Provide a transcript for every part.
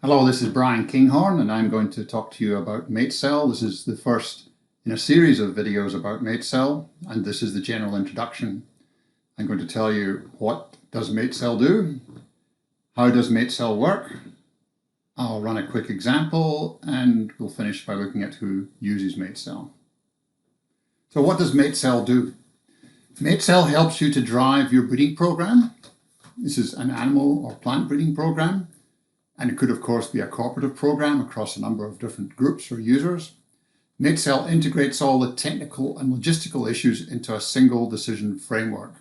Hello, this is Brian Kinghorn, and I'm going to talk to you about MateSel. This is the first in a series of videos about MateSel, and this is the general introduction. I'm going to tell you what does MateSel do, how does MateSel work. I'll run a quick example, and we'll finish by looking at who uses MateSel. So what does MateSel do? MateSel helps you to drive your breeding program. This is an animal or plant breeding program. And it could, of course, be a cooperative program across a number of different groups or users. MateSel integrates all the technical and logistical issues into a single decision framework.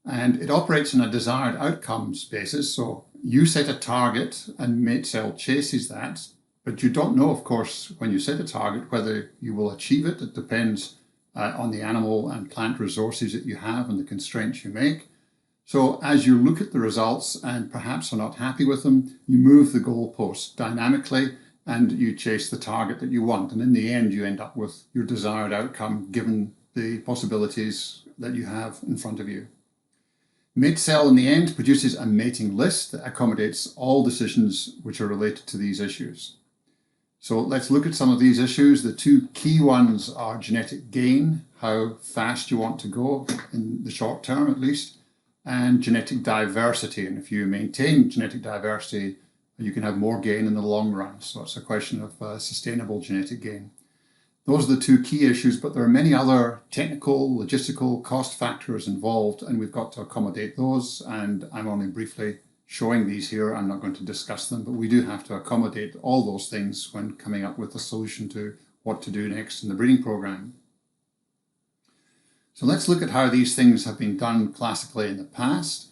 And it operates on a desired outcomes basis. So you set a target and MateSel chases that. But you don't know, of course, when you set a target, whether you will achieve it. It depends on the animal and plant resources that you have and the constraints you make. So as you look at the results and perhaps are not happy with them, you move the goalpost dynamically and you chase the target that you want. And in the end, you end up with your desired outcome given the possibilities that you have in front of you. MateSel in the end produces a mating list that accommodates all decisions which are related to these issues. So let's look at some of these issues. The two key ones are genetic gain, how fast you want to go in the short term at least, and genetic diversity. And if you maintain genetic diversity, you can have more gain in the long run. So it's a question of sustainable genetic gain. Those are the two key issues, but there are many other technical, logistical, cost factors involved, and we've got to accommodate those. And I'm only briefly showing these here. I'm not going to discuss them, but we do have to accommodate all those things when coming up with a solution to what to do next in the breeding program. So let's look at how these things have been done classically in the past.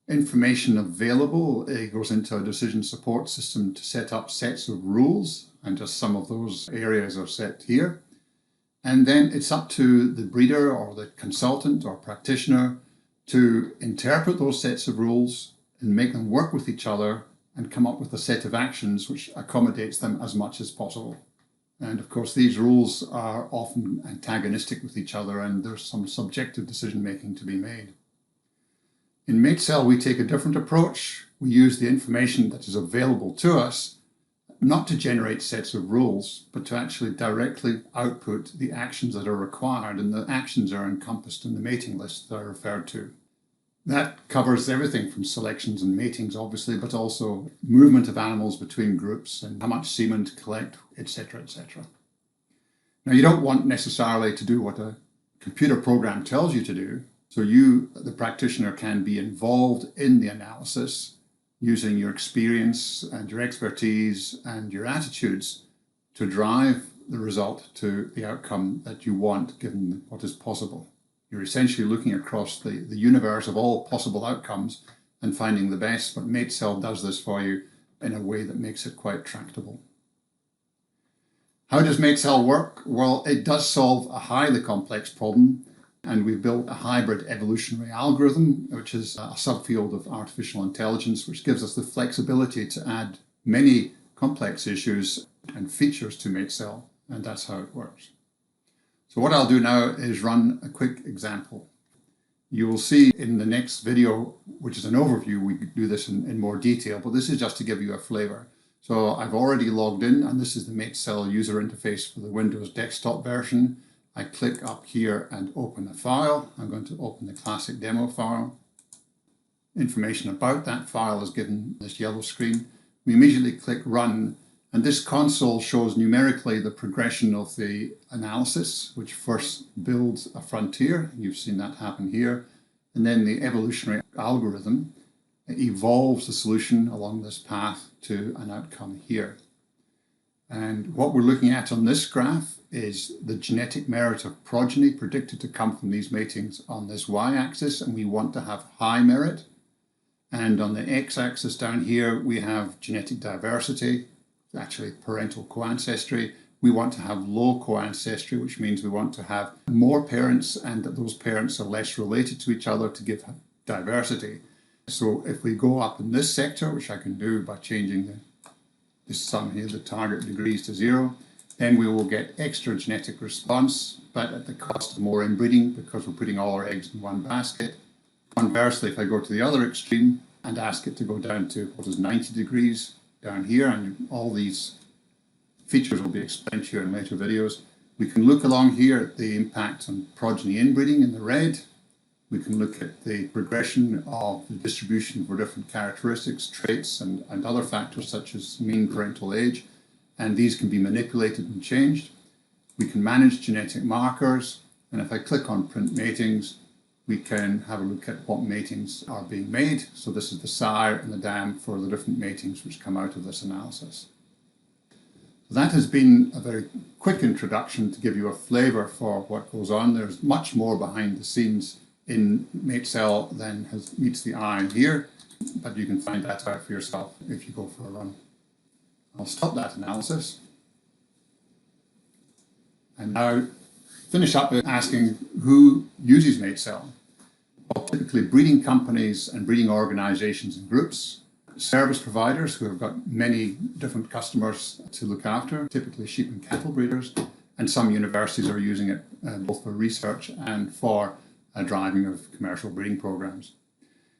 Information available goes into a decision support system to set up sets of rules, and just some of those areas are set here. And then it's up to the breeder or the consultant or practitioner to interpret those sets of rules and make them work with each other and come up with a set of actions which accommodates them as much as possible. And of course, these rules are often antagonistic with each other, and there's some subjective decision making to be made. In MateSel, we take a different approach. We use the information that is available to us, not to generate sets of rules, but to actually directly output the actions that are required, and the actions are encompassed in the mating list that I referred to. That covers everything from selections and matings, obviously, but also movement of animals between groups and how much semen to collect, etc., etc. Now, you don't want necessarily to do what a computer program tells you to do. So you, the practitioner, can be involved in the analysis using your experience and your expertise and your attitudes to drive the result to the outcome that you want, given what is possible. You're essentially looking across the universe of all possible outcomes and finding the best, but MateSel does this for you in a way that makes it quite tractable. How does MateSel work? Well, it does solve a highly complex problem, and we've built a hybrid evolutionary algorithm, which is a subfield of artificial intelligence, which gives us the flexibility to add many complex issues and features to MateSel, and that's how it works. So what I'll do now is run a quick example. You will see in the next video, which is an overview, we do this in more detail, but this is just to give you a flavor. So I've already logged in, and this is the MateSel user interface for the Windows desktop version. I click up here and open a file. I'm going to open the classic demo file. Information about that file is given this yellow screen. We immediately click run. And this console shows numerically the progression of the analysis, which first builds a frontier. You've seen that happen here. And then the evolutionary algorithm evolves the solution along this path to an outcome here. And what we're looking at on this graph is the genetic merit of progeny predicted to come from these matings on this y-axis, and we want to have high merit. And on the x-axis down here, we have genetic diversity. Actually parental co-ancestry. We want to have low co-ancestry, which means we want to have more parents and that those parents are less related to each other to give diversity. So if we go up in this sector, which I can do by changing this sum here, the target degrees to 0, then we will get extra genetic response, but at the cost of more inbreeding because we're putting all our eggs in one basket. Conversely, if I go to the other extreme and ask it to go down to what is 90 degrees, down here, and all these features will be explained to you in later videos. We can look along here at the impact on progeny inbreeding in the red. We can look at the progression of the distribution for different characteristics, traits, and other factors such as mean parental age, and these can be manipulated and changed. We can manage genetic markers, and if I click on print matings, we can have a look at what matings are being made. So this is the sire and the dam for the different matings which come out of this analysis. That has been a very quick introduction to give you a flavour for what goes on. There's much more behind the scenes in MateSel than meets the eye here, but you can find that out for yourself if you go for a run. I'll stop that analysis and now finish up with asking who uses MateSel. Well, typically breeding companies and breeding organisations and groups, service providers who have got many different customers to look after, typically sheep and cattle breeders, and some universities are using it both for research and for driving of commercial breeding programs.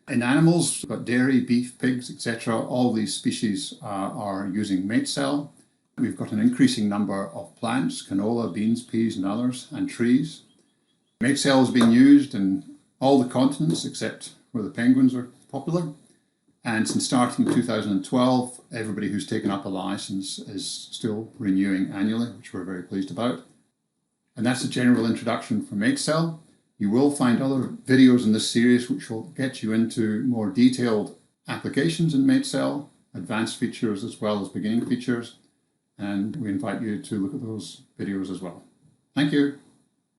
In animals, we've got dairy, beef, pigs, etc. All these species are using MateSel. We've got an increasing number of plants, canola, beans, peas and others, and trees. MateSel is being used in all the continents except where the penguins are popular. And since starting in 2012, everybody who's taken up a license is still renewing annually, which we're very pleased about. And that's a general introduction for MateSel. You will find other videos in this series which will get you into more detailed applications in MateSel, advanced features as well as beginning features. And we invite you to look at those videos as well. Thank you.